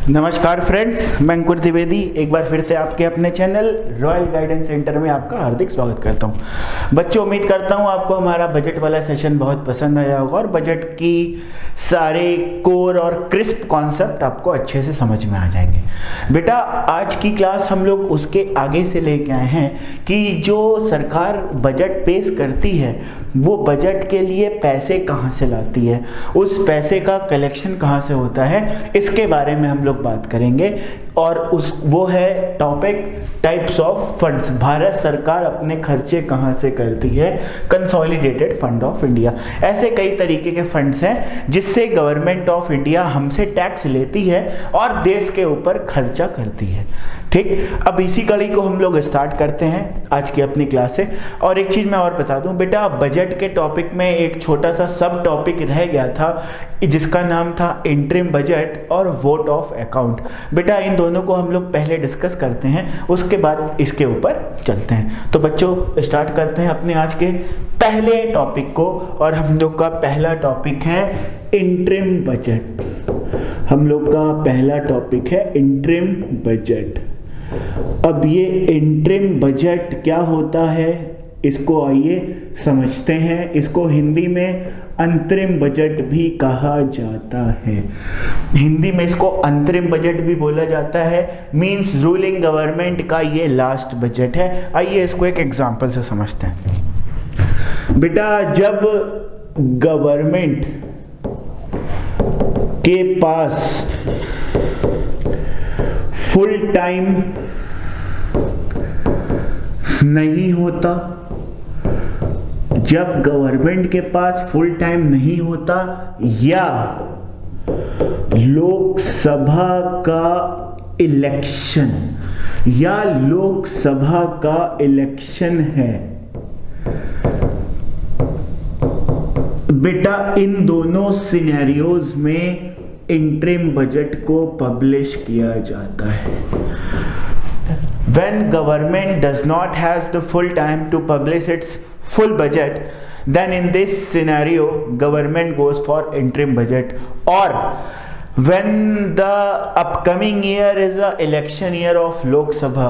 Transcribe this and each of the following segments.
नमस्कार फ्रेंड्स, मैं अंकुर द्विवेदी एक बार फिर से आपके अपने चैनल रॉयल गाइडेंस सेंटर में आपका हार्दिक स्वागत करता हूं। बच्चों, उम्मीद करता हूं आपको हमारा बजट वाला सेशन बहुत पसंद आया होगा और बजट की सारे कोर और क्रिस्प कॉन्सेप्ट आपको अच्छे से समझ में आ जाएंगे। बेटा, आज की क्लास हम लोग उसके आगे से लेके आए हैं कि जो सरकार बजट पेश करती है वो बजट के लिए पैसे कहाँ से लाती है, उस पैसे का कलेक्शन कहाँ से होता है, इसके बारे में हम लोग बात करेंगे। और वो है topic types of funds. Bharat सरकार अपने खर्चे कहाँ से करती है, कंसोलिडेटेड फंड ऑफ इंडिया। ऐसे कई तरीके के फंड्स हैं जिससे गवर्नमेंट ऑफ इंडिया हमसे टैक्स लेती है और देश के ऊपर खर्चा करती है। ठीक, अब इसी कड़ी को हम लोग स्टार्ट करते हैं आज की अपनी क्लास से। और एक चीज मैं और बता दूं बेटा, बजट के टॉपिक में एक छोटा सा सब टॉपिक रह गया था जिसका नाम था इंटरिम बजट और वोट ऑफ अकाउंट। बेटा, इन दोनों को हम लोग पहले डिस्कस करते हैं, उसके बाद इसके ऊपर चलते हैं। तो बच्चों, स्टार्ट करते हैं अपने आज के पहले टॉपिक को। और हम लोग का पहला टॉपिक है इंटरिम बजट। हम लोग का पहला टॉपिक है इंटरिम बजट। अब ये इंटरिम बजट क्या होता है, इसको आइए समझते हैं। इसको हिंदी में अंतरिम बजट भी कहा जाता है। हिंदी में इसको अंतरिम बजट भी बोला जाता है। मींस रूलिंग गवर्नमेंट का ये लास्ट बजट है। आइए इसको एक एग्जांपल से समझते हैं। बेटा, जब गवर्नमेंट के पास फुल टाइम नहीं होता, जब गवर्नमेंट के पास फुल टाइम नहीं होता या लोकसभा का इलेक्शन है, बेटा इन दोनों सिनेरियोज में इंटरिम बजट को पब्लिश किया जाता है। When government does not has the full time to publish its full budget, then in this scenario government goes for interim budget. Or when the upcoming year is a election year of Lok Sabha,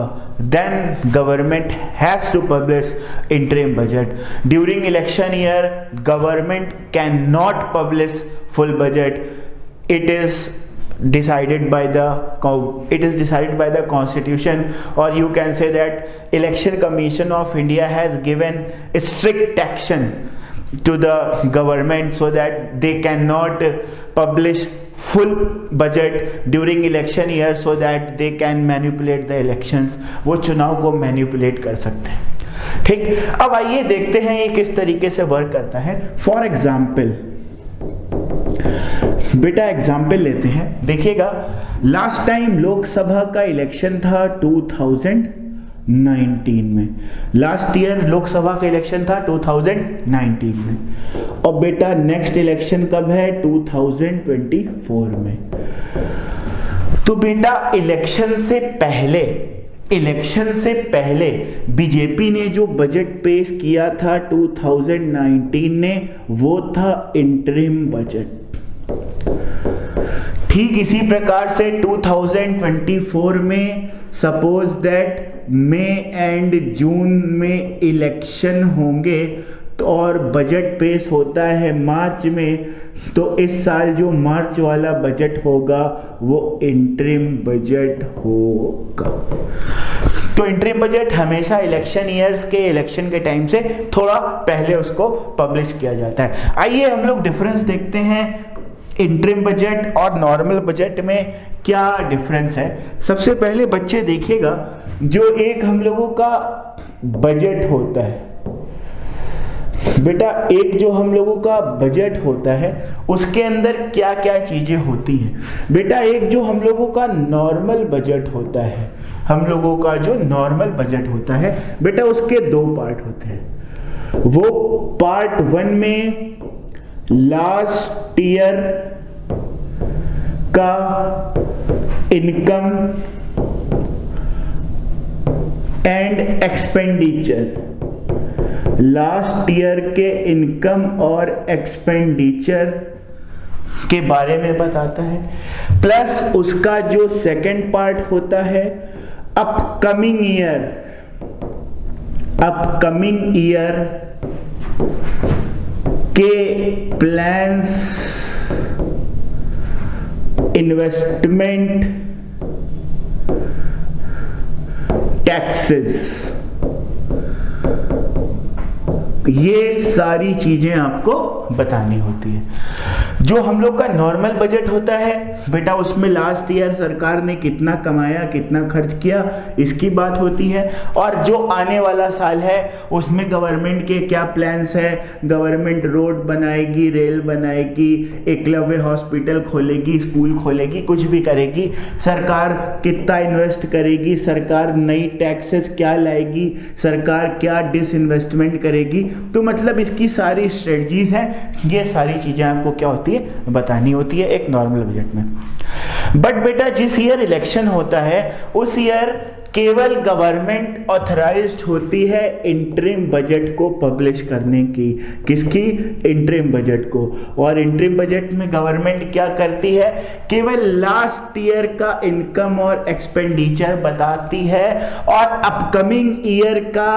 then government has to publish interim budget. During election year government cannot publish full budget. It is decided by the constitution, or you can say that election commission of India has given strict action to the government so that they cannot publish full budget during election year so that they can manipulate the elections. वो चुनाव को manipulate कर सकते हैं। ठीक, अब आइए देखते हैं ये किस तरीके से वर्क करता है। फॉर एग्जाम्पल बेटा, एग्जाम्पल लेते हैं। देखिएगा, लास्ट टाइम लोकसभा का इलेक्शन था 2019 में। लास्ट ईयर लोकसभा का इलेक्शन था 2019 में। और बेटा नेक्स्ट इलेक्शन कब है? 2024 में। तो बेटा इलेक्शन से पहले बीजेपी ने जो बजट पेश किया था 2019 ने, वो था इंटरिम बजट। ठीक इसी प्रकार से 2024 में suppose that May and June में इलेक्शन होंगे और बजट पेश होता है मार्च में, तो इस साल जो मार्च वाला बजट होगा वो इंटरिम बजट होगा। तो इंटरिम बजट हमेशा इलेक्शन ईयर्स के इलेक्शन के टाइम से थोड़ा पहले उसको पब्लिश किया जाता है। आइए हम लोग डिफरेंस देखते हैं इंटरिम बजट और नॉर्मल बजट में क्या डिफरेंस है। सबसे पहले बच्चे देखिएगा, जो एक हम लोगों का बजट होता है बेटा, एक जो हम लोगों का बजट होता है उसके अंदर क्या क्या चीजें होती हैं। बेटा, एक जो हम लोगों का नॉर्मल बजट होता है, हम लोगों का जो नॉर्मल बजट होता है बेटा, उसके दो पार्ट होते हैं। वो पार्ट 1 में लास्ट ईयर का income and expenditure, last year के इनकम और एक्सपेंडिचर के बारे में बताता है, प्लस उसका जो सेकंड पार्ट होता है अपकमिंग ईयर के प्लान्स, इन्वेस्टमेंट, टैक्सेस, ये सारी चीजें आपको बतानी होती है। जो हम लोग का नॉर्मल बजट होता है बेटा, उसमें लास्ट ईयर सरकार ने कितना कमाया, कितना खर्च किया, इसकी बात होती है। और जो आने वाला साल है उसमें गवर्नमेंट के क्या प्लान्स है, गवर्नमेंट रोड बनाएगी, रेल बनाएगी, एकलव्य हॉस्पिटल खोलेगी, स्कूल खोलेगी, कुछ भी करेगी, सरकार कितना इन्वेस्ट करेगी, सरकार नई टैक्सेस क्या लाएगी, सरकार क्या डिसइन्वेस्टमेंट करेगी। तो मतलब इसकी सारी स्ट्रेटजीज हैं, ये सारी चीजें आपको क्या होती है बतानी होती है एक नॉर्मल बजट में। बट बेटा जिस ईयर इलेक्शन होता है उस ईयर केवल गवर्नमेंट ऑथराइज्ड होती है इंटरिम बजट को पब्लिश करने की। किसकी? इंटरिम बजट को। और इंटरिम बजट में गवर्नमेंट क्या करती है? केवल लास्ट ईयर का इनकम और एक्सपेंडिचर बताती है और अपकमिंग ईयर का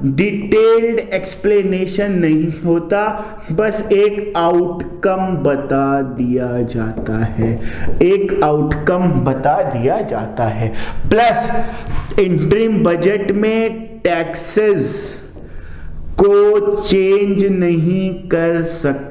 डिटेल्ड एक्सप्लेनेशन नहीं होता, बस एक आउटकम बता दिया जाता है, एक आउटकम बता दिया जाता है। प्लस इंटरिम बजट में टैक्सेस को चेंज नहीं कर सकते।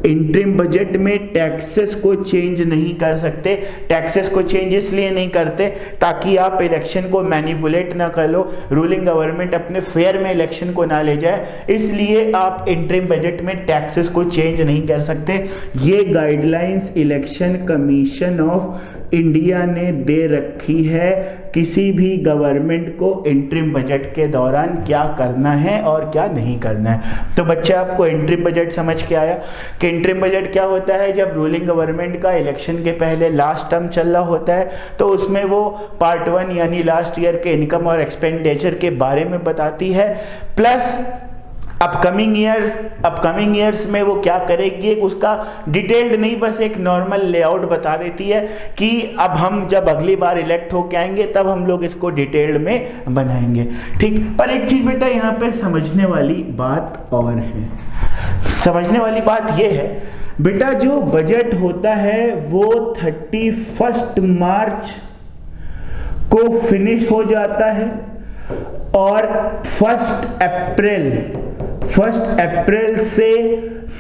इंटरिम बजट में टैक्सेस को चेंज नहीं कर सकते। टैक्सेस को चेंज इसलिए नहीं करते ताकि आप इलेक्शन को मैनिपुलेट ना कर लो, रूलिंग गवर्नमेंट अपने फेयर में इलेक्शन को ना ले जाए, इसलिए आप इंटरिम बजट में टैक्सेस को चेंज नहीं कर सकते। ये guidelines election commission of India ने दे रखी है किसी भी गवर्नमेंट को इंटरिम बजट के दौरान क्या करना है और क्या नहीं करना है। तो बच्चे आपको इंटरिम बजट समझ के आया कि इंटरिम बजट क्या होता है? जब रूलिंग गवर्नमेंट का इलेक्शन के पहले लास्ट टर्म चल रहा होता है तो उसमें वो पार्ट 1 यानी लास्ट ईयर के इनकम और एक्सपेंडिचर के बारे में बताती है। प्लस अपकमिंग ईयर्स में वो क्या करेगी, उसका डिटेल्ड नहीं, बस एक नॉर्मल लेआउट बता देती है कि अब हम जब अगली बार इलेक्ट होके आएंगे तब हम लोग इसको डिटेल्ड में बनाएंगे। ठीक, पर एक चीज बेटा यहाँ पे समझने वाली बात और है। समझने वाली बात ये है बेटा, जो बजट होता है वो 31 मार्च को फिनिश हो जाता है और 1 अप्रैल से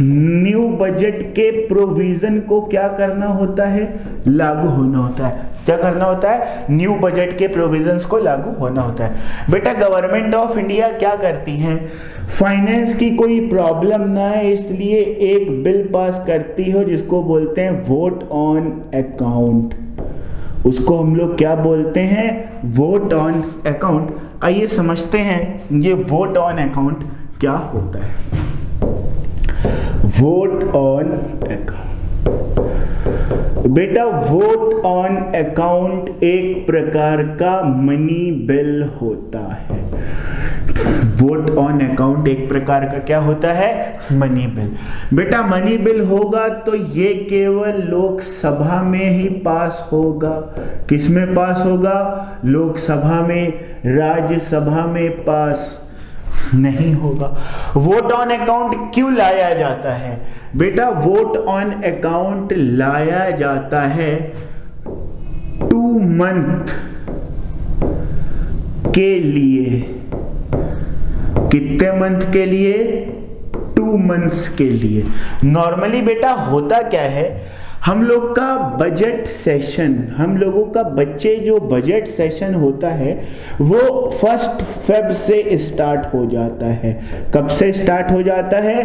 न्यू बजट के प्रोविजन को क्या करना होता है? लागू होना होता है। क्या करना होता है? न्यू बजट के प्रोविजंस को लागू होना होता है। बेटा गवर्नमेंट ऑफ इंडिया क्या करती है? फाइनेंस की कोई प्रॉब्लम ना है इसलिए एक बिल पास करती हो जिसको बोलते हैं वोट ऑन अकाउंट। उसको हम लोग क्या बोलते हैं? Vote on account. आइए समझते हैं ये वोट ऑन अकाउंट क्या होता है। वोट ऑन अकाउंट बेटा, वोट ऑन अकाउंट एक प्रकार का मनी बिल होता है। वोट ऑन अकाउंट एक प्रकार का क्या होता है? Money bill. बेटा मनी बिल होगा तो ये केवल लोकसभा में ही पास होगा। किस में पास होगा? लोकसभा में, राज्यसभा में पास नहीं होगा। वोट ऑन अकाउंट क्यों लाया जाता है? बेटा वोट ऑन अकाउंट लाया जाता है 2 मंथ के लिए। कितने मंथ के लिए? 2 मंथ्स के लिए। नॉर्मली बेटा होता क्या है, हम लोग का बजट सेशन, हम लोगों का बच्चे जो बजट सेशन होता है वो 1 फेब से स्टार्ट हो जाता है। कब से स्टार्ट हो जाता है?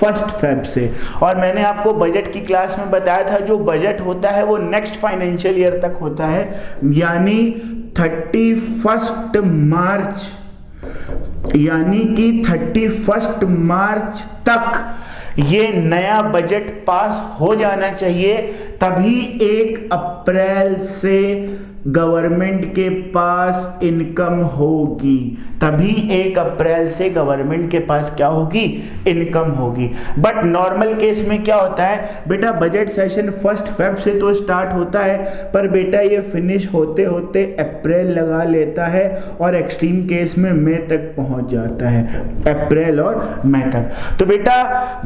1 फेब से। और मैंने आपको बजट की क्लास में बताया था जो बजट होता है वो नेक्स्ट फाइनेंशियल ईयर तक होता है, यानी 31 मार्च, यानी कि 31 मार्च तक ये नया बजट पास हो जाना चाहिए, तभी 1 अप्रैल से गवर्नमेंट के पास इनकम होगी, तभी 1 अप्रैल से गवर्नमेंट के पास क्या होगी, इनकम होगी। बट नॉर्मल केस में क्या होता है बेटा, बजट सेशन 1 फेब से तो स्टार्ट होता है, पर बेटा ये फिनिश होते होते अप्रैल लगा लेता है और एक्सट्रीम केस में मई तक पहुंच जाता है, अप्रैल और मई तक। तो बेटा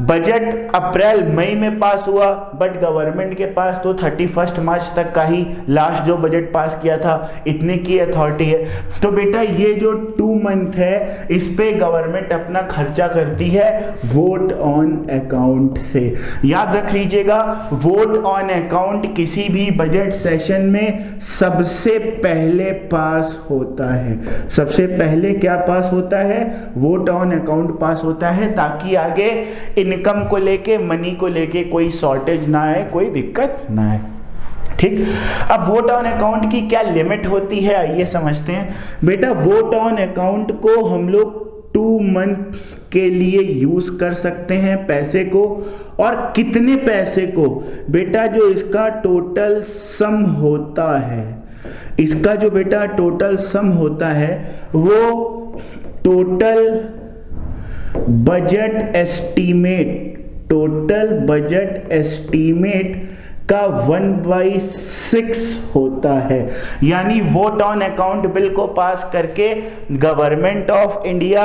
बजट अप्रैल मई में पास हुआ, बट गवर्नमेंट के पास तो 31 मार्च तक का ही लास्ट जो बजट पास किया था, इतने की अथॉरिटी है। तो बेटा ये जो 2 मंथ है, इस पे गवर्नमेंट अपना खर्चा करती है वोट ऑन अकाउंट से। याद रख लीजिएगा, वोट ऑन अकाउंट किसी भी बजट सेशन में सबसे पहले पास होता है। सबसे पहले क्या पास होता है, वोट ऑन अकाउंट पास होता है, ताकि आगे इनकम को लेके, मनी को लेके कोई शॉर्टेज ना आए, कोई दिक्कत ना आए। ठीक, अब वोट ऑन अकाउंट की क्या लिमिट होती है, आइए समझते हैं। बेटा वोट ऑन अकाउंट को हम लोग 2 मंथ के लिए यूज कर सकते हैं पैसे को, और कितने पैसे को बेटा, जो इसका टोटल सम होता है, इसका जो बेटा टोटल सम होता है वो total budget estimate, total budget estimate का 1/6 होता है। यानी वोट ऑन अकाउंट बिल को पास करके गवर्नमेंट ऑफ इंडिया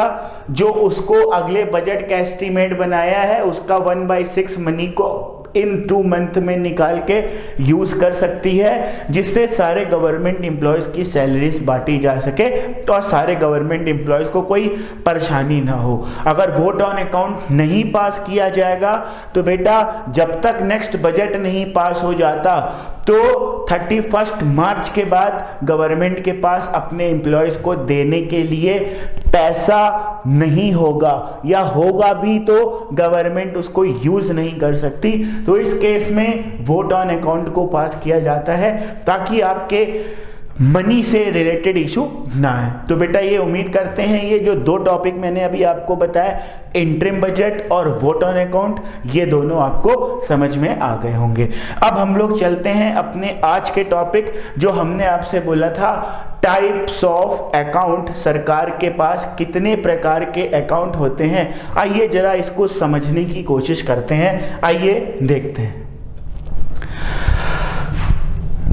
जो उसको अगले बजट का एस्टीमेट बनाया है, उसका 1/6 मनी को इन 2 मंथ में निकाल के यूज कर सकती है, जिससे सारे गवर्नमेंट एम्प्लॉयज की सैलरीज बांटी जा सके, तो सारे गवर्नमेंट एम्प्लॉयज को कोई परेशानी ना हो। अगर वोट ऑन अकाउंट नहीं पास किया जाएगा तो बेटा जब तक नेक्स्ट बजट नहीं पास हो जाता, तो 31 मार्च के बाद गवर्नमेंट के पास अपने एम्प्लॉयज को देने के लिए पैसा नहीं होगा, या होगा भी तो गवर्नमेंट उसको यूज नहीं कर सकती। तो इस केस में वोट ऑन अकाउंट को पास किया जाता है, ताकि आपके मनी से रिलेटेड इशू ना है। तो बेटा ये उम्मीद करते हैं ये जो 2 टॉपिक मैंने अभी आपको बताया, इंटरिम बजट और वोट ऑन अकाउंट, ये दोनों आपको समझ में आ गए होंगे। अब हम लोग चलते हैं अपने आज के टॉपिक, जो हमने आपसे बोला था टाइप्स ऑफ अकाउंट, सरकार के पास कितने प्रकार के अकाउंट होते हैं। आइए जरा इसको समझने की कोशिश करते हैं, आइए देखते हैं।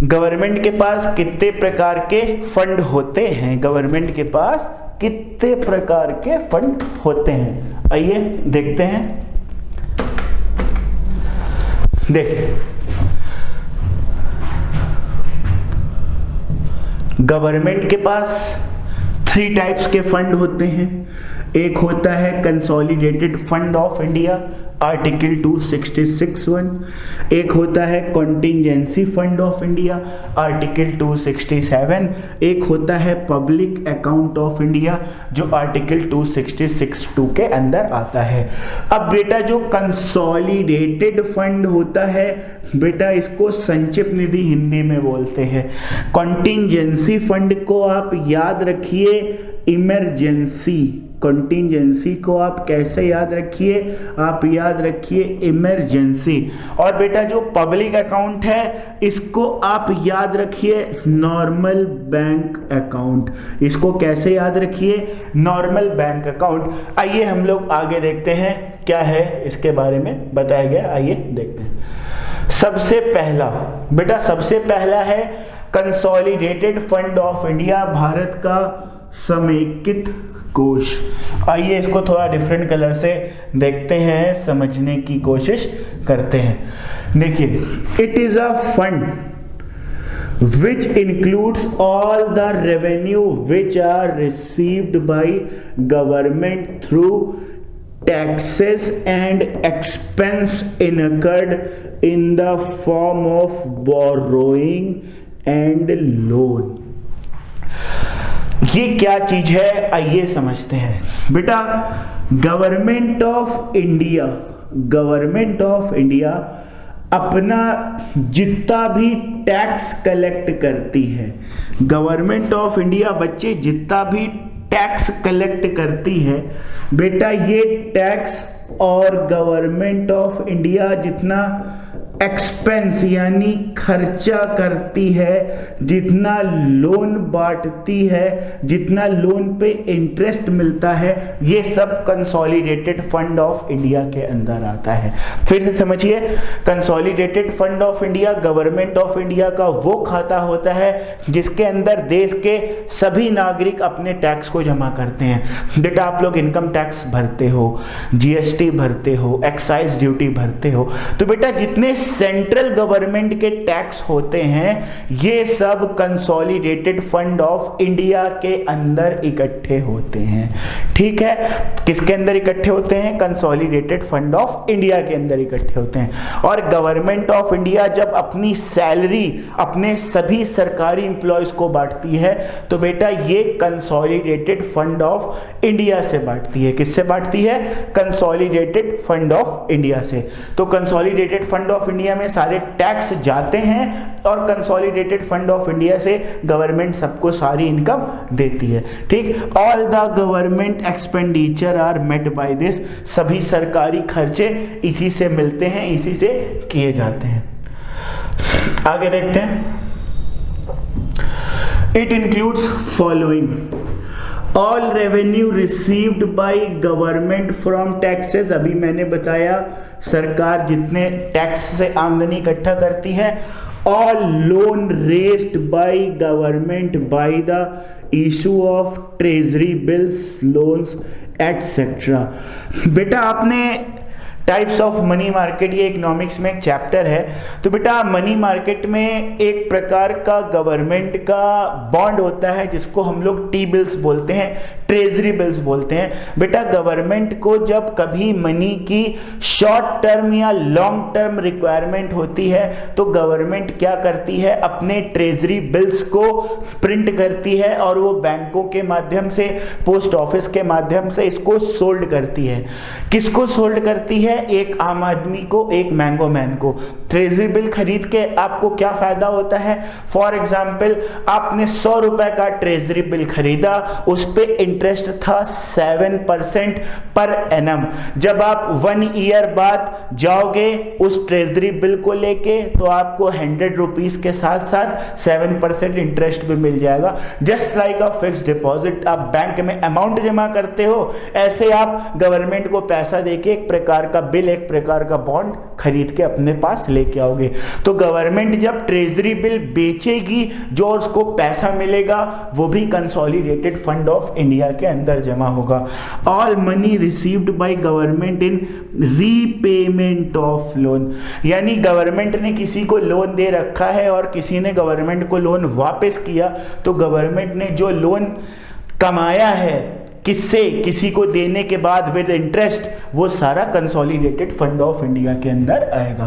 गवर्नमेंट के पास कितने प्रकार के फंड होते हैं, गवर्नमेंट के पास कितने प्रकार के फंड होते हैं, आइए देखते हैं। देखिए, गवर्नमेंट के पास 3 टाइप्स के फंड होते हैं। एक होता है consolidated fund of India, article 266(1). एक होता है contingency fund of India, article 267। एक होता है पब्लिक अकाउंट ऑफ इंडिया, जो आर्टिकल 266(2) के अंदर आता है। अब बेटा जो कंसोलिडेटेड फंड होता है बेटा, इसको संचित निधि हिंदी में बोलते हैं। कॉन्टिजेंसी फंड को आप याद रखिए इमरजेंसी, कॉन्टिजेंसी को आप कैसे याद रखिए, आप याद रखिए इमरजेंसी। और बेटा जो पब्लिक अकाउंट है इसको आप याद रखिए नॉर्मल बैंक अकाउंट, इसको कैसे याद रखिए, नॉर्मल बैंक अकाउंट। आइए हम लोग आगे देखते हैं क्या है इसके बारे में बताया गया, आइए देखते हैं। सबसे पहला बेटा, सबसे पहला है consolidated fund of India, Bharat का समेकित कोष। आइए इसको थोड़ा डिफरेंट कलर से देखते हैं, समझने की कोशिश करते हैं। देखिए, it is a fund which includes all the revenue which are received by government through taxes and expense incurred in the form of borrowing and loan। ये क्या चीज है, आइए समझते हैं। बेटा government of India, government of India अपना जितना भी टैक्स कलेक्ट करती है, गवर्नमेंट ऑफ इंडिया बच्चे जितना भी टैक्स कलेक्ट करती है बेटा, ये टैक्स और गवर्नमेंट ऑफ इंडिया जितना एक्सपेंस यानी खर्चा करती है, जितना लोन बांटती है, जितना लोन पे इंटरेस्ट मिलता है, ये सब कंसोलिडेटेड फंड ऑफ इंडिया के अंदर आता है। फिर से समझिए, consolidated fund of India government of India का वो खाता होता है जिसके अंदर देश के सभी नागरिक अपने टैक्स को जमा करते हैं। बेटा आप लोग इनकम टैक्स भरते हो, जीएसटी भरते हो, एक्साइज ड्यूटी भरते हो, तो बेटा जितने सेंट्रल गवर्नमेंट के टैक्स होते हैं ये सब कंसोलिडेटेड फंड ऑफ इंडिया के अंदर इकट्ठे होते हैं। ठीक है, किसके अंदर इकट्ठे होते हैं? कंसोलिडेटेड फंड ऑफ इंडिया के अंदर इकट्ठे होते हैं। और गवर्नमेंट ऑफ इंडिया जब अपनी सैलरी अपने सभी सरकारी इंप्लॉयज को बांटती है तो बेटा ये कंसोलिडेटेड फंड ऑफ इंडिया से बांटती है। किससे बांटती है? कंसोलिडेटेड फंड ऑफ इंडिया से। तो कंसोलिडेटेड फंड ऑफ इंडिया में सारे टैक्स जाते हैं और कंसोलिडेटेड फंड ऑफ इंडिया से गवर्नमेंट सबको सारी इनकम देती है। ठीक, all the government expenditure are met by this, सभी सरकारी खर्चे इसी से मिलते हैं, इसी से किए जाते हैं। आगे देखते हैं। It includes following all revenue received by government from taxes, अभी मैंने बताया सरकार जितने टैक्स से आमदनी इकट्ठा करती है। All loan raised by government by the issue of treasury bills, loans etcetera. बेटा आपने टाइप्स ऑफ मनी मार्केट, ये इकोनॉमिक्स में एक चैप्टर है, तो बेटा मनी मार्केट में एक प्रकार का गवर्नमेंट का बॉन्ड होता है जिसको हम लोग टी बिल्स बोलते हैं, ट्रेजरी बिल्स बोलते हैं। बेटा गवर्नमेंट को जब कभी मनी की शॉर्ट टर्म या लॉन्ग टर्म रिक्वायरमेंट होती है तो गवर्नमेंट क्या करती है? अपने ट्रेजरी बिल्स को प्रिंट करती है और वो बैंकों के माध्यम से, पोस्ट ऑफिस के माध्यम से इसको सोल्ड करती है। किसको सोल्ड करती है? एक आम आदमी को, एक मैंगो मैन को। ट्रेजरी बिल खरीद के आपको क्या फायदा होता है? फॉर एग्जाम्पल आपने 100 रुपए का ट्रेजरी बिल खरीदा, उस पे इंटरेस्ट था 7% पर एनम। जब आप 1 ईयर बाद जाओगे उस ट्रेजरी बिल को लेके तो आपको 100 रुपीज के साथ साथ 7% इंटरेस्ट भी मिल जाएगा। Just like a fixed deposit, आप बैंक में अमाउंट जमा करते हो, ऐसे आप गवर्नमेंट को पैसा देके एक प्रकार का बिल, एक प्रकार का बॉन्ड खरीद के अपने पास लेके आओगे। तो गवर्नमेंट जब ट्रेजरी बिल बेचेगी, जो उसको पैसा मिलेगा वो भी कंसोलिडेटेड फंड ऑफ इंडिया के अंदर जमा होगा। All money received by government in repayment of loan, यानी गवर्नमेंट ने किसी को लोन दे रखा है और किसी ने गवर्नमेंट को लोन वापस किया, तो गवर्नमेंट ने जो लोन कमाया है किससे, किसी को देने के बाद विद इंटरेस्ट, वो सारा कंसोलिडेटेड फंड ऑफ इंडिया के अंदर आएगा।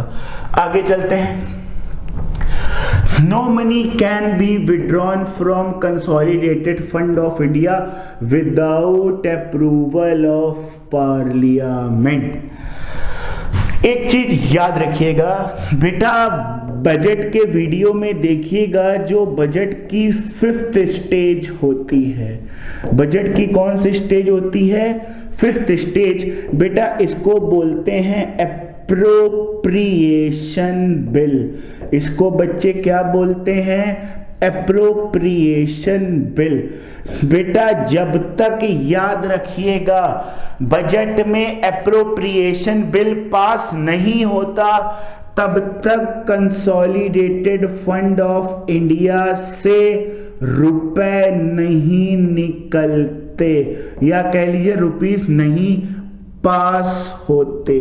आगे चलते हैं। No money can be withdrawn from consolidated fund of India without approval of Parliament। एक चीज याद रखिएगा बेटा, बजट के वीडियो में देखिएगा जो बजट की 5th स्टेज होती है। बजट की कौन सी स्टेज होती है? 5th stage. बेटा इसको बोलते हैं एप्रोप्रिएशन बिल। इसको बच्चे क्या बोलते हैं? Appropriation bill. बेटा जब तक याद रखिएगा बजट में एप्रोप्रिएशन बिल पास नहीं होता तब तक कंसोलिडेटेड फंड ऑफ इंडिया से रुपए नहीं निकलते, या कह लीजिए रुपीस नहीं पास होते।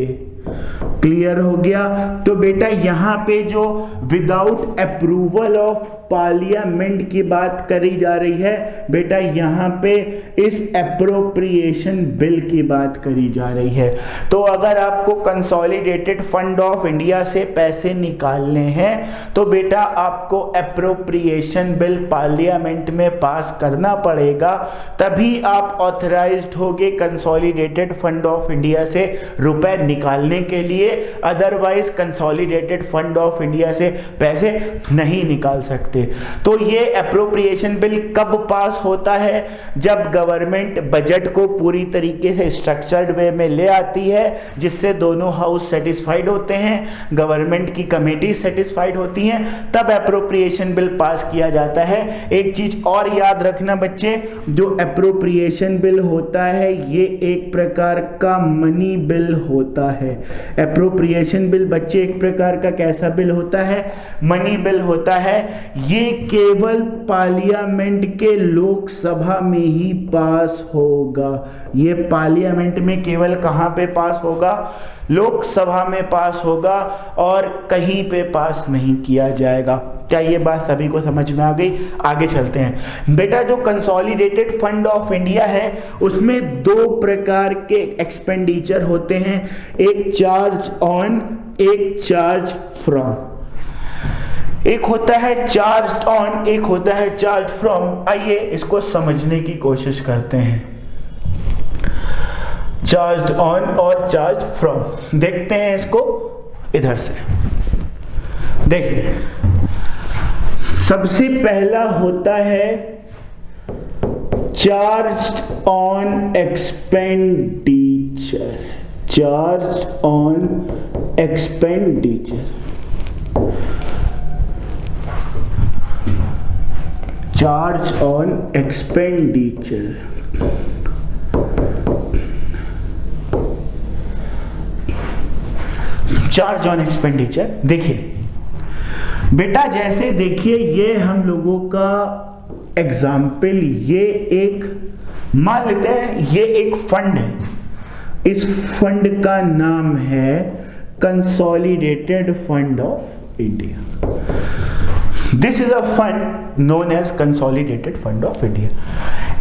क्लियर हो गया? तो बेटा यहां पे जो विदाउट अप्रूवल ऑफ पार्लियामेंट की बात करी जा रही है, बेटा यहां पे इस एप्रोप्रिएशन बिल की बात करी जा रही है। तो अगर आपको कंसोलिडेटेड फंड ऑफ इंडिया से पैसे निकालने हैं तो बेटा आपको एप्रोप्रिएशन बिल पार्लियामेंट में पास करना पड़ेगा, तभी आप ऑथराइज्ड होगे कंसोलिडेटेड फंड ऑफ इंडिया से रुपए निकालने के लिए। Otherwise consolidated fund of India से पैसे नहीं निकाल सकते। थे। तो ये अप्रोप्रिएशन बिल कब पास होता है? जब गवर्नमेंट बजट को पूरी तरीके से स्ट्रक्चर्ड वे में ले आती है, जिससे दोनों हाउस सेटिस्फाइड होते हैं, गवर्नमेंट की कमेटी सेटिस्फाइड होती हैं, तब अप्रोप्रिएशन बिल पास किया जाता है। एक चीज और याद रखना बच्चे, जो अप्रोप्रिएशन बिल होता है ये एक प्रकार का मनी बिल होता है। अप्रोप्रिएशन बिल बच्चे एक प्रकार का कैसा बिल होता है? मनी बिल होता है। ये केवल पार्लियामेंट के लोकसभा में ही पास होगा। ये पार्लियामेंट में केवल कहां पे पास होगा? लोकसभा में पास होगा और कहीं पे पास नहीं किया जाएगा। क्या ये बात सभी को समझ में आ गई? आगे चलते हैं बेटा। जो कंसोलिडेटेड फंड ऑफ इंडिया है उसमें दो प्रकार के एक्सपेंडिचर होते हैं, एक चार्ज ऑन, एक चार्ज फ्रॉम। एक होता है चार्ज ऑन, एक होता है चार्ज फ्रॉम। आइए इसको समझने की कोशिश करते हैं। चार्ज ऑन और चार्ज फ्रॉम देखते हैं इसको इधर से। देखिए सबसे पहला होता है charge on expenditure. Charge on expenditure, charge on expenditure. Charge on expenditure देखिए बेटा, जैसे देखिए ये हम लोगों का एग्जाम्पल, ये एक मान लेते हैं ये एक फंड है। इस फंड का नाम है consolidated fund of India. This is a fund known as consolidated fund of India.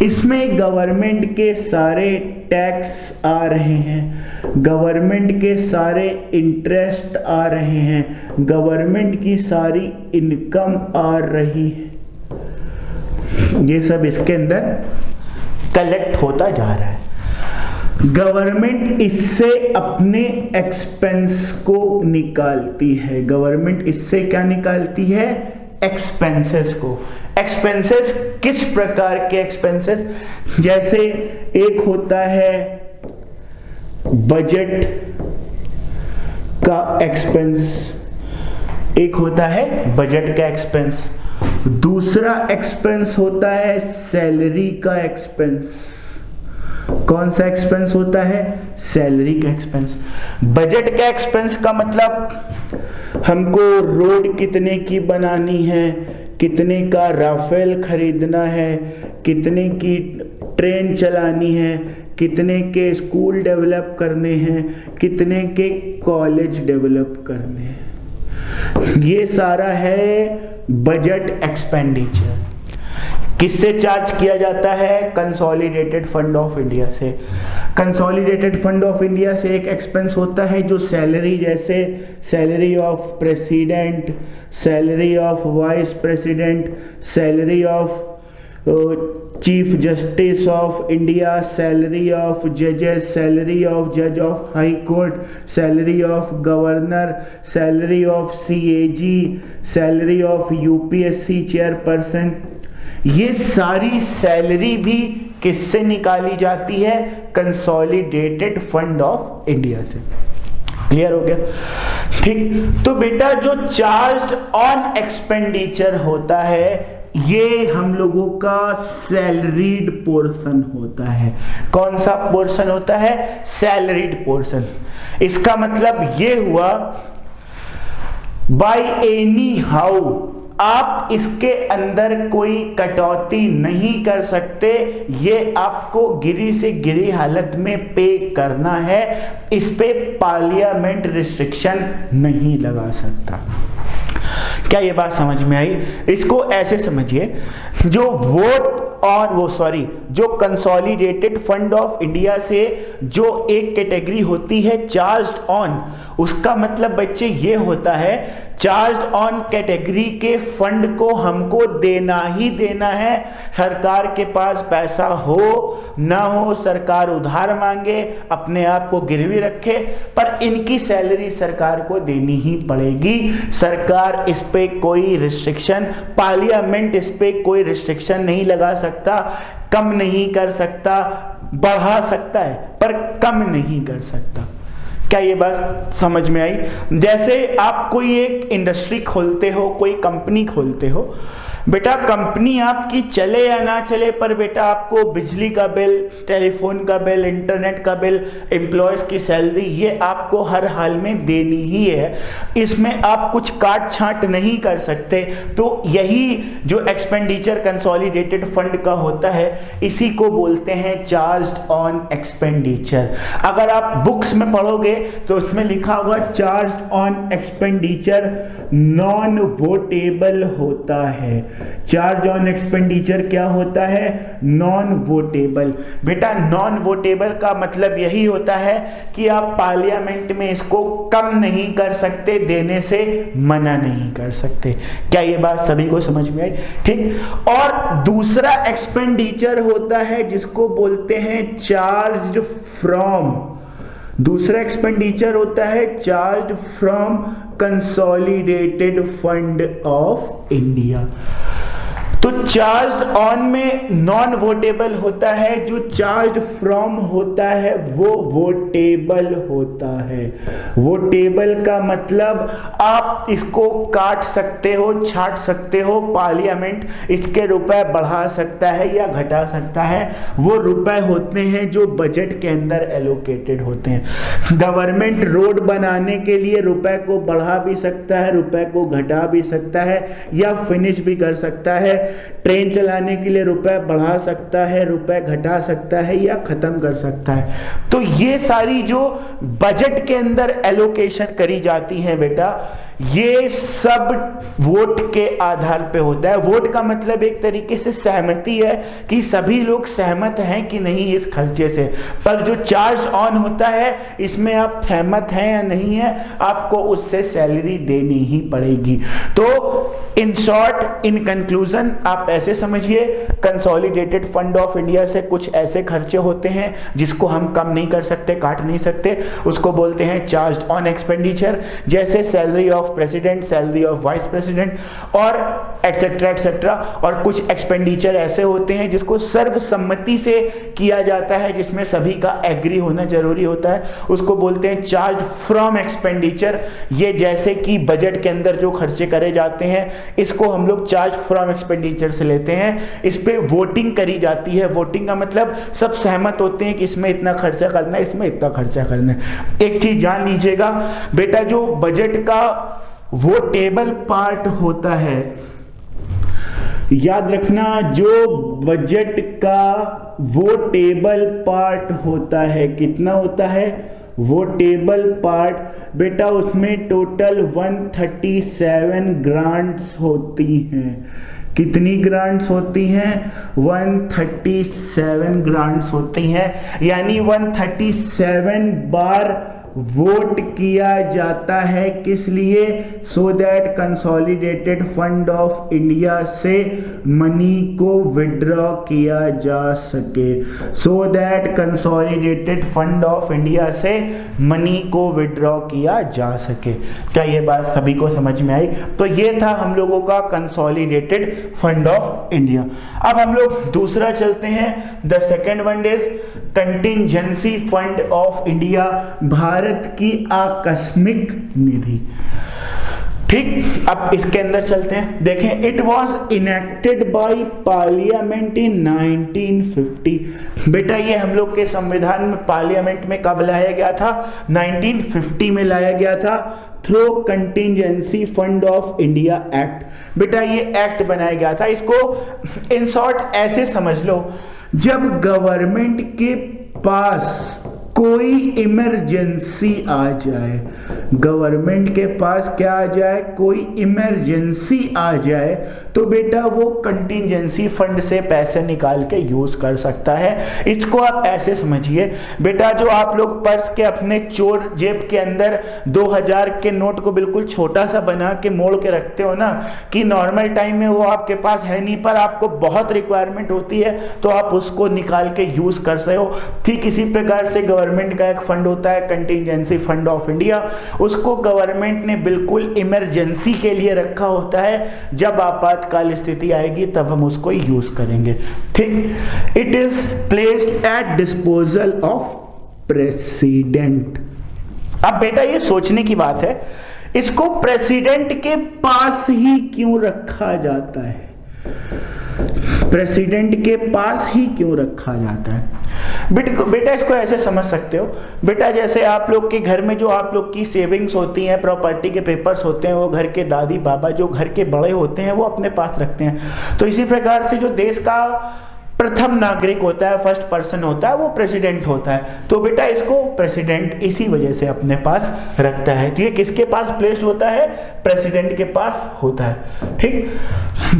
इसमें गवर्नमेंट के सारे टैक्स आ रहे हैं, गवर्नमेंट के सारे इंटरेस्ट आ रहे हैं, गवर्नमेंट की सारी इनकम आ रही है। ये सब इसके अंदर कलेक्ट होता जा रहा है। गवर्नमेंट इससे अपने एक्सपेंस को निकालती है। गवर्नमेंट इससे क्या निकालती है? एक्सपेंसेस को। एक्सपेंसेस किस प्रकार के एक्सपेंसेस? जैसे एक होता है बजट का एक्सपेंस, एक होता है बजट का एक्सपेंस, दूसरा एक्सपेंस होता है सैलरी का एक्सपेंस। कौन सा एक्सपेंस होता है? सैलरी का एक्सपेंस। बजट का एक्सपेंस का मतलब हमको रोड कितने की बनानी है, कितने का राफेल खरीदना है, कितने की ट्रेन चलानी है, कितने के स्कूल डेवलप करने हैं, कितने के कॉलेज डेवलप करने हैं। ये सारा है बजट एक्सपेंडिचर। किससे चार्ज किया जाता है? कंसोलिडेटेड फंड ऑफ इंडिया से। कंसोलिडेटेड फंड ऑफ इंडिया से एक एक्सपेंस होता है जो सैलरी, जैसे salary of president, salary of vice president, salary of chief justice of India, salary of जजेस, सैलरी ऑफ जज of high court, salary of governor, salary of CAG, salary of UPSC chairperson. ये सारी salary भी किससे निकाली जाती है? Consolidated fund of India से। क्लियर हो गया? ठीक। तो बेटा जो चार्ज ऑन एक्सपेंडिचर होता है ये हम लोगों का सैलरीड पोर्शन होता है। कौन सा पोर्शन होता है? Salaried portion. इसका मतलब ये हुआ बाय एनी हाउ आप इसके अंदर कोई कटौती नहीं कर सकते। ये आपको गिरी से गिरी हालत में पे करना है। इस पे पार्लियामेंट रिस्ट्रिक्शन नहीं लगा सकता। क्या ये बात समझ में आई? इसको ऐसे समझिए, जो वोट और जो कंसोलिडेटेड फंड ऑफ इंडिया से जो एक कैटेगरी होती है चार्ज ऑन, उसका मतलब बच्चे ये होता है चार्ज ऑन कैटेगरी के फंड को हमको देना ही देना है। सरकार के पास पैसा हो ना हो, सरकार उधार मांगे, अपने आप को गिरवी रखे, पर इनकी सैलरी सरकार को देनी ही पड़ेगी। सरकार इस पे पे कोई रिस्ट्रिक्शन, पार्लियामेंट इस पे कोई रिस्ट्रिक्शन नहीं लगा सकता, कम नहीं कर सकता, बढ़ा सकता है पर कम नहीं कर सकता। क्या ये बात समझ में आई? जैसे आप कोई एक इंडस्ट्री खोलते हो, कोई कंपनी खोलते हो, बेटा कंपनी आपकी चले या ना चले पर बेटा आपको बिजली का बिल, टेलीफोन का बिल, इंटरनेट का बिल, एम्प्लॉयज की सैलरी, ये आपको हर हाल में देनी ही है। इसमें आप कुछ काट छांट नहीं कर सकते। तो यही जो एक्सपेंडिचर कंसोलिडेटेड फंड का होता है, इसी को बोलते हैं चार्ज्ड ऑन एक्सपेंडिचर। अगर आप बुक्स में पढ़ोगे तो उसमें लिखा हुआ charged on expenditure non votable होता है। चार्ज ऑन एक्सपेंडिचर क्या होता है? Non votable. बेटा नॉन वोटेबल का मतलब यही होता है कि आप पार्लियामेंट में इसको कम नहीं कर सकते, देने से मना नहीं कर सकते। क्या ये बात सभी को समझ में आई? ठीक। और दूसरा एक्सपेंडिचर होता है जिसको बोलते हैं चार्ज्ड फ्रॉम। दूसरा एक्सपेंडिचर होता है charged from consolidated fund of India. तो चार्ज्ड ऑन में नॉन वोटेबल होता है, जो चार्ज्ड फ्रॉम होता है वो वोटेबल होता है। वोटेबल का मतलब आप इसको काट सकते हो, छाट सकते हो, पार्लियामेंट इसके रुपए बढ़ा सकता है या घटा सकता है। वो रुपए होते हैं जो बजट के अंदर एलोकेटेड होते हैं। गवर्नमेंट रोड बनाने के लिए रुपए को बढ़ा भी सकता है, रुपए को घटा भी सकता है या फिनिश भी कर सकता है। ट्रेन चलाने के लिए रुपए बढ़ा सकता है, रुपए घटा सकता है या खत्म कर सकता है। तो ये सारी जो बजट के अंदर एलोकेशन करी जाती है बेटा, ये सब वोट के आधार पे होता है। वोट का मतलब एक तरीके से सहमति है कि सभी लोग सहमत हैं कि नहीं इस खर्चे से। पर जो चार्ज ऑन होता है इसमें आप सहमत हैं या नहीं है, आपको उससे सैलरी देनी ही पड़ेगी। तो इन शॉर्ट, इन कंक्लूजन आप ऐसे समझिए, कंसोलिडेटेड फंड ऑफ इंडिया से कुछ ऐसे खर्चे होते हैं जिसको हम कम नहीं कर सकते, काट नहीं सकते, उसको बोलते हैं चार्ज ऑन एक्सपेंडिचर। जैसे salary of president, salary of vice president और एटसेट्रा एटसेट्रा। और कुछ एक्सपेंडिचर ऐसे होते हैं जिसको सर्वसम्मति से किया जाता है, जिसमें सभी का एग्री होना जरूरी होता है, उसको बोलते हैं चार्ज फ्रॉम एक्सपेंडिचर। ये जैसे कि बजट के अंदर जो खर्चे करे जाते हैं इसको हम लोग चार्ज फ्रॉम एक्सपेंडिचर से लेते हैं। इस पे वोटिंग करी जाती है। वोटिंग का मतलब सब सहमत होते हैं कि इसमें इतना खर्चा करना है, इसमें इतना खर्चा करना है। एक चीज जान लीजिएगा बेटा, जो बजट का वोटेबल पार्ट होता है, याद रखना, जो बजट का वोटेबल पार्ट होता है, कितना होता है वोटेबल पार्ट, बेटा उसमें टोटल 137 ग्रांट्स होती हैं। कितनी ग्रांट्स होती हैं? 137 ग्रांट्स होती हैं। यानी 137 बार वोट किया जाता है। किस लिए? So that consolidated fund of India से मनी को विड्रॉ किया जा सके। So that consolidated fund of India से मनी को विड्रॉ किया जा सके। क्या ये बात सभी को समझ में आई? तो ये था हम लोगों का कंसोलिडेटेड फंड ऑफ इंडिया। अब हम लोग दूसरा चलते हैं। The second one is contingency fund of India, Bharat की आकस्मिक निधि। ठीक, अब इसके अंदर चलते हैं। देखें, it was enacted by parliament in 1950। बेटा ये हम लोग के संविधान में पार्लियामेंट में कब लाया गया था? 1950 में लाया गया था, through contingency fund of India act. बेटा ये एक्ट बनाया गया था। इसको इन शॉर्ट ऐसे समझ लो, जब गवर्नमेंट के पास कोई इमरजेंसी आ जाए, गवर्नमेंट के पास क्या आ जाए? कोई इमरजेंसी आ जाए, तो बेटा वो कंटिंजेंसी फंड से पैसे निकाल के यूज कर सकता है। इसको आप ऐसे समझिए बेटा, जो आप लोग पर्स के अपने चोर जेब के अंदर 2000 के नोट को बिल्कुल छोटा सा बना के मोड़ के रखते हो ना, कि नॉर्मल टाइम में वो आपके पास है नहीं, पर आपको बहुत रिक्वायरमेंट होती है तो आप उसको निकाल के यूज कर सकते हो। ठीक इसी प्रकार से गवर्नमेंट का एक फंड होता है कंटिजेंसी फंड ऑफ इंडिया, उसको गवर्नमेंट ने बिल्कुल इमरजेंसी के लिए रखा होता है, जब आपातकाल स्थिति आएगी तब हम उसको यूज करेंगे। ठीक, it is placed at disposal of president. अब बेटा ये सोचने की बात है, इसको प्रेसिडेंट के पास ही क्यों रखा जाता है? प्रेसिडेंट के पास ही क्यों रखा जाता है? बेटा इसको ऐसे समझ सकते हो, बेटा जैसे आप लोग के घर में जो आप लोग की सेविंग्स होती हैं, प्रॉपर्टी के पेपर्स होते हैं, वो घर के दादी बाबा जो घर के बड़े होते हैं वो अपने पास रखते हैं। तो इसी प्रकार से जो देश का प्रथम नागरिक होता है, फर्स्ट पर्सन होता है, वो प्रेसिडेंट होता है। तो बेटा इसको प्रेसिडेंट इसी वजह से अपने पास रखता है। तो ये किसके पास प्लेस्ड होता है? प्रेसिडेंट के पास होता है। ठीक,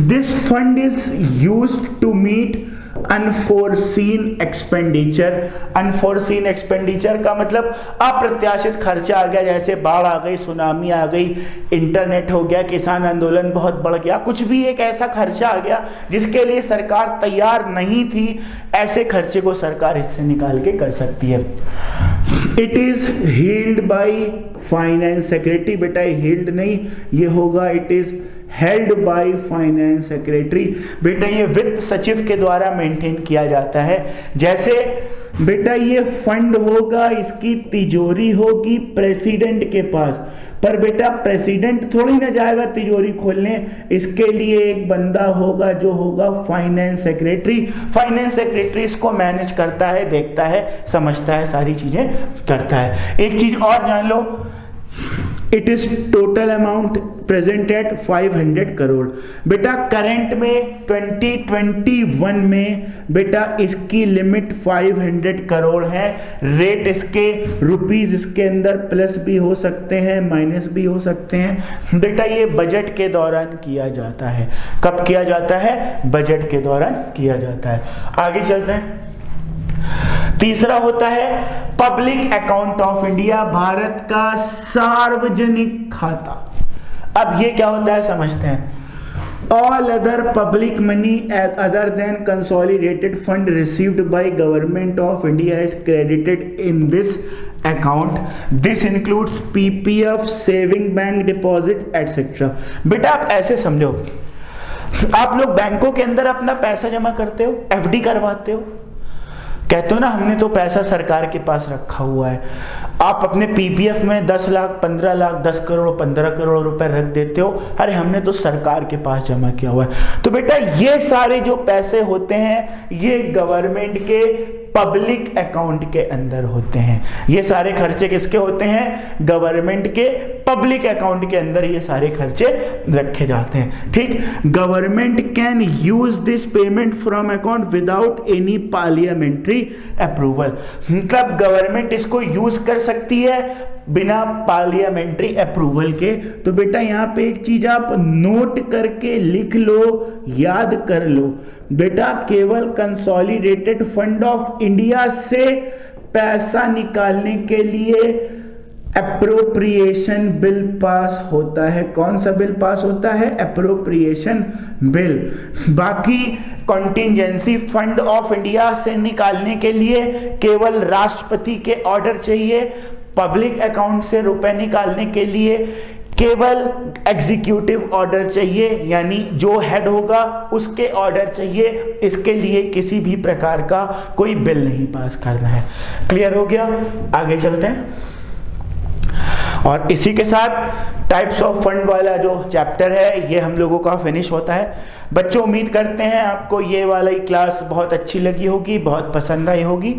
this fund is used to meet unforeseen expenditure. Unforeseen expenditure का मतलब अप्रत्याशित खर्चा आ गया, जैसे बाढ़ आ गई, सुनामी आ गई, इंटरनेट हो गया, किसान आंदोलन बहुत बढ़ गया, कुछ भी एक ऐसा खर्चा आ गया जिसके लिए सरकार तैयार नहीं थी, ऐसे खर्चे को सरकार इससे निकाल के कर सकती है। It is heeled by finance secretary. बेटा हील्ड नहीं, ये होगा it is held by finance secretary. बेटा ये वित्त सचिव के द्वारा मेंटेन किया जाता है। जैसे बेटा ये फंड होगा, इसकी तिजोरी होगी प्रेसिडेंट के पास, पर बेटा प्रेसिडेंट थोड़ी ना जाएगा तिजोरी खोलने, इसके लिए एक बंदा होगा जो होगा फाइनेंस सेक्रेटरी। फाइनेंस सेक्रेटरी इसको मैनेज करता है, देखता है, समझता है, सारी चीजें करता है। एक चीज और जान लो, it is total amount present at 500 crore. बेटा करंट में 2021 में बेटा इसकी लिमिट 500 करोड़ है। रेट इसके रुपीस इसके अंदर प्लस भी हो सकते हैं, माइनस भी हो सकते हैं। बेटा ये बजट के दौरान किया जाता है। कब किया जाता है? बजट के दौरान किया जाता है। आगे चलते हैं। तीसरा होता है public account of India, Bharat का सार्वजनिक खाता। अब ये क्या होता है समझते हैं। All other public money other than consolidated fund received by government of India is credited in this account. This includes PPF, saving bank deposit etcetera. बेटा आप ऐसे समझो, आप लोग बैंकों के अंदर अपना पैसा जमा करते हो, एफडी करवाते हो, कहते हो ना हमने तो पैसा सरकार के पास रखा हुआ है। आप अपने पीपीएफ में 10 लाख, 15 लाख, 10 करोड़, 15 करोड़ रुपए रख देते हो, अरे हमने तो सरकार के पास जमा किया हुआ है। तो बेटा ये सारे जो पैसे होते हैं ये गवर्नमेंट के पब्लिक अकाउंट के अंदर होते हैं। ये सारे खर्चे किसके होते हैं? गवर्नमेंट के पब्लिक अकाउंट के अंदर ये सारे खर्चे रखे जाते हैं। ठीक, government can use this payment from account without any parliamentary approval. मतलब गवर्नमेंट इसको यूज कर सकती है बिना पार्लियामेंट्री अप्रूवल के। तो बेटा यहाँ पे एक चीज आप नोट करके लिख लो, याद कर लो, बेटा केवल कंसोलिडेटेड फंड ऑफ इंडिया से पैसा निकालने के लिए अप्रोप्रिएशन बिल पास होता है। कौन सा बिल पास होता है? Appropriation bill. बाकी कॉन्टिजेंसी फंड ऑफ इंडिया से निकालने के लिए केवल राष्ट्रपति के ऑर्डर चाहिए। पब्लिक अकाउंट से रुपए निकालने के लिए केवल एग्जीक्यूटिव ऑर्डर चाहिए, यानी जो हेड होगा उसके ऑर्डर चाहिए। इसके लिए किसी भी प्रकार का कोई बिल नहीं पास करना है। क्लियर हो गया? आगे चलते हैं। और इसी के साथ टाइप्स ऑफ फंड वाला जो चैप्टर है ये हम लोगों का फिनिश होता है। बच्चों उम्मीद करते हैं आपको ये वाली क्लास बहुत अच्छी लगी होगी, बहुत पसंद आई होगी।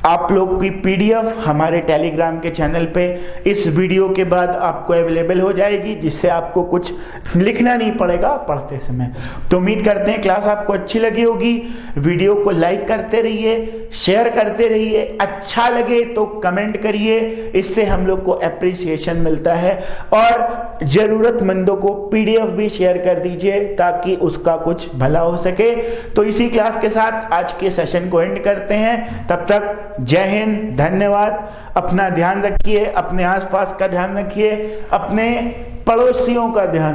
आप लोग की पीडीएफ हमारे टेलीग्राम के चैनल पे इस वीडियो के बाद आपको अवेलेबल हो जाएगी, जिससे आपको कुछ लिखना नहीं पड़ेगा पढ़ते समय। तो उम्मीद करते हैं क्लास आपको अच्छी लगी होगी। वीडियो को लाइक करते रहिए, शेयर करते रहिए, अच्छा लगे तो कमेंट करिए, इससे हम लोग को अप्रिसिएशन मिलता है। और ज़रूरतमंदों को पीडीएफ भी शेयर कर दीजिए ताकि उसका कुछ भला हो सके। तो इसी क्लास के साथ आज के सेशन को एंड करते हैं। तब तक जय हिंद, धन्यवाद। अपना ध्यान रखिए, अपने आसपास का ध्यान रखिए, अपने पड़ोसियों का ध्यान